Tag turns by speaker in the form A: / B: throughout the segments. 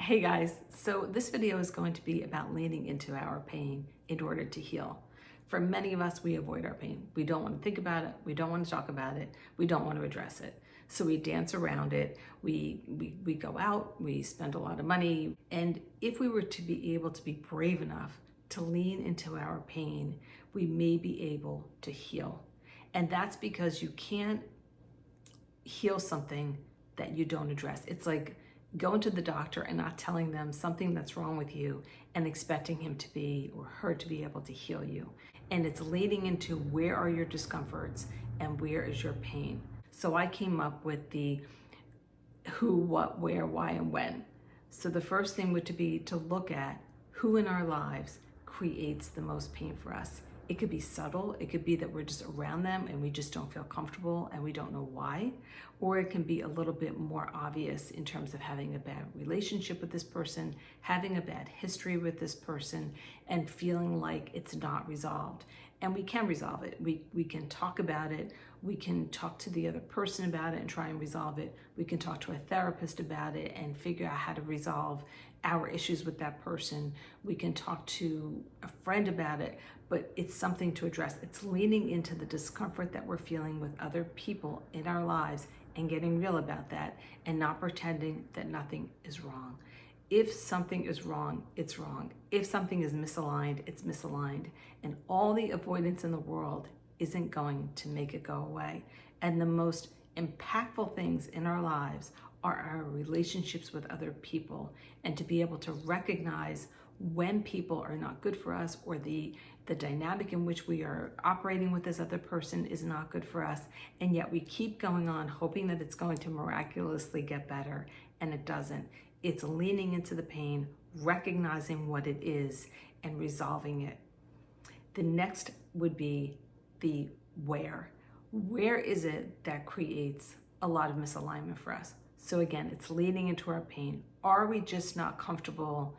A: Hey guys, so this video is going to be about leaning into our pain in order to heal. For many of us, we avoid our pain. We don't want to think about it. We don't want to talk about it. We don't want to address it. So we dance around it. We go out, we spend a lot of money. And if we were to be able to be brave enough to lean into our pain, we may be able to heal. And that's because you can't heal something that you don't address. It's like going to the doctor and not telling them something that's wrong with you and expecting him to be or her to be able to heal you. And it's leading into where are your discomforts and where is your pain. So I came up with the who, what, where, why, and when. So the first thing would be to look at who in our lives creates the most pain for us. It could be subtle. It could be that we're just around them and we just don't feel comfortable and we don't know why. Or it can be a little bit more obvious in terms of having a bad relationship with this person, having a bad history with this person, and feeling like it's not resolved. And we can resolve it. We can talk about it. We can talk to the other person about it and try and resolve it. We can talk to a therapist about it and figure out how to resolve our issues with that person. We can talk to a friend about it, but it's something to address. It's leaning into the discomfort that we're feeling with other people in our lives and getting real about that and not pretending that nothing is wrong. If something is wrong, it's wrong. If something is misaligned, it's misaligned. And all the avoidance in the world isn't going to make it go away. And the most impactful things in our lives are our relationships with other people, and to be able to recognize when people are not good for us, or the dynamic in which we are operating with this other person is not good for us, and yet we keep going on hoping that it's going to miraculously get better, and it doesn't. It's leaning into the pain, recognizing what it is, and resolving it. The next would be the where. Where is it that creates a lot of misalignment for us? So again, it's leaning into our pain. Are we just not comfortable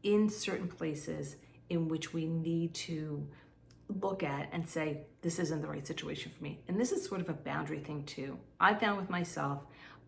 A: in certain places in which we need to look at and say, this isn't the right situation for me? And this is sort of a boundary thing too. I found with myself,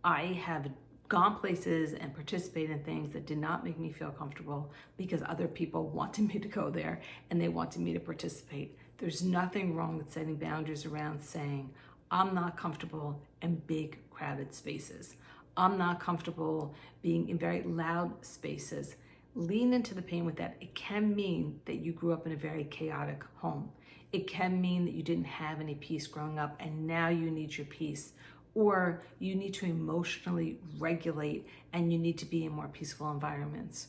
A: I have gone places and participated in things that did not make me feel comfortable because other people wanted me to go there and they wanted me to participate. There's nothing wrong with setting boundaries around saying, I'm not comfortable in big crowded spaces. I'm not comfortable being in very loud spaces. Lean into the pain with that. It can mean that you grew up in a very chaotic home. It can mean that you didn't have any peace growing up and now you need your peace. Or you need to emotionally regulate and you need to be in more peaceful environments.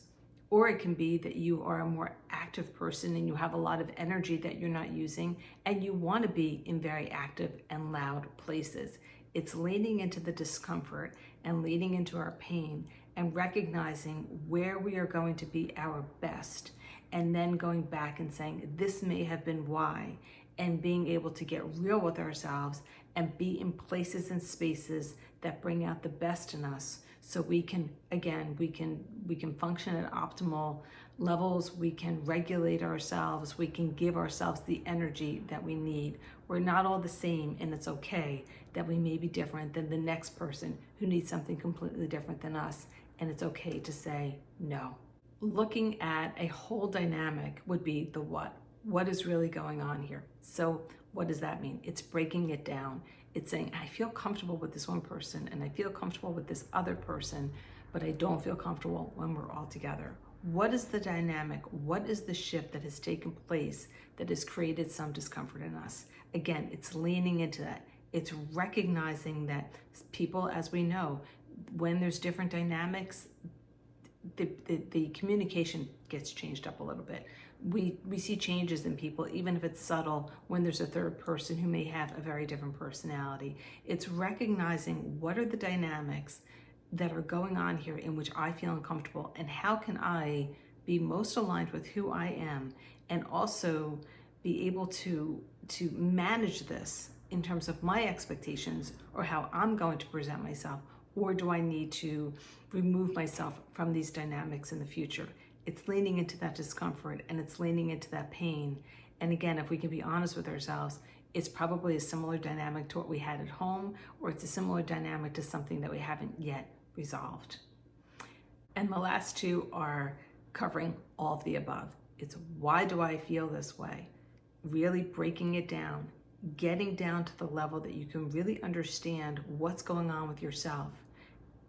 A: Or it can be that you are a more active person and you have a lot of energy that you're not using and you want to be in very active and loud places. It's leaning into the discomfort and leaning into our pain and recognizing where we are going to be our best, and then going back and saying, this may have been why, and being able to get real with ourselves and be in places and spaces that bring out the best in us, so we can, again, we can function at optimal levels, we can regulate ourselves, we can give ourselves the energy that we need. We're not all the same, and it's okay that we may be different than the next person who needs something completely different than us, and it's okay to say no. Looking at a whole dynamic would be the what. What is really going on here? So what does that mean? It's breaking it down. It's saying, I feel comfortable with this one person and I feel comfortable with this other person, but I don't feel comfortable when we're all together. What is the dynamic? What is the shift that has taken place that has created some discomfort in us? Again, it's leaning into that. It's recognizing that people, as we know, when there's different dynamics, the communication gets changed up a little bit. We see changes in people, even if it's subtle, when there's a third person who may have a very different personality. It's recognizing what are the dynamics that are going on here in which I feel uncomfortable, and how can I be most aligned with who I am, and also be able to manage this in terms of my expectations or how I'm going to present myself. Or do I need to remove myself from these dynamics in the future? It's leaning into that discomfort and it's leaning into that pain. And again, if we can be honest with ourselves, it's probably a similar dynamic to what we had at home, or it's a similar dynamic to something that we haven't yet resolved. And the last two are covering all of the above. It's why do I feel this way? Really breaking it down, getting down to the level that you can really understand what's going on with yourself.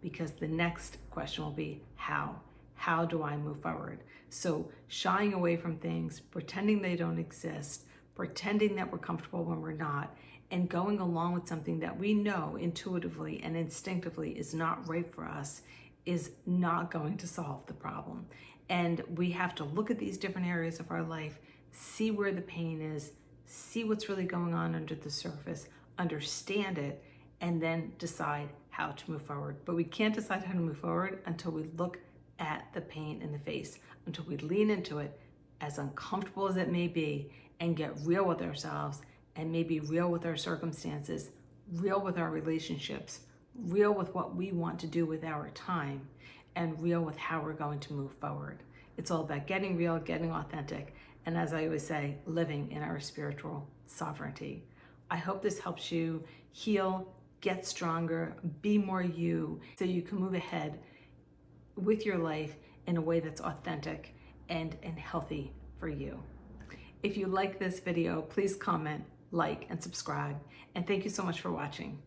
A: Because the next question will be how? How do I move forward? So shying away from things, pretending they don't exist, pretending that we're comfortable when we're not, and going along with something that we know intuitively and instinctively is not right for us is not going to solve the problem. And we have to look at these different areas of our life, see where the pain is, see what's really going on under the surface, understand it, and then decide how to move forward. But we can't decide how to move forward until we look at the pain in the face, until we lean into it, as uncomfortable as it may be, and get real with ourselves and maybe real with our circumstances, real with our relationships, real with what we want to do with our time, and real with how we're going to move forward. It's all about getting real, getting authentic, and as I always say, living in our spiritual sovereignty. I hope this helps you heal, get stronger, be more you, so you can move ahead with your life in a way that's authentic and healthy for you. If you like this video, please comment, like, and subscribe. And thank you so much for watching.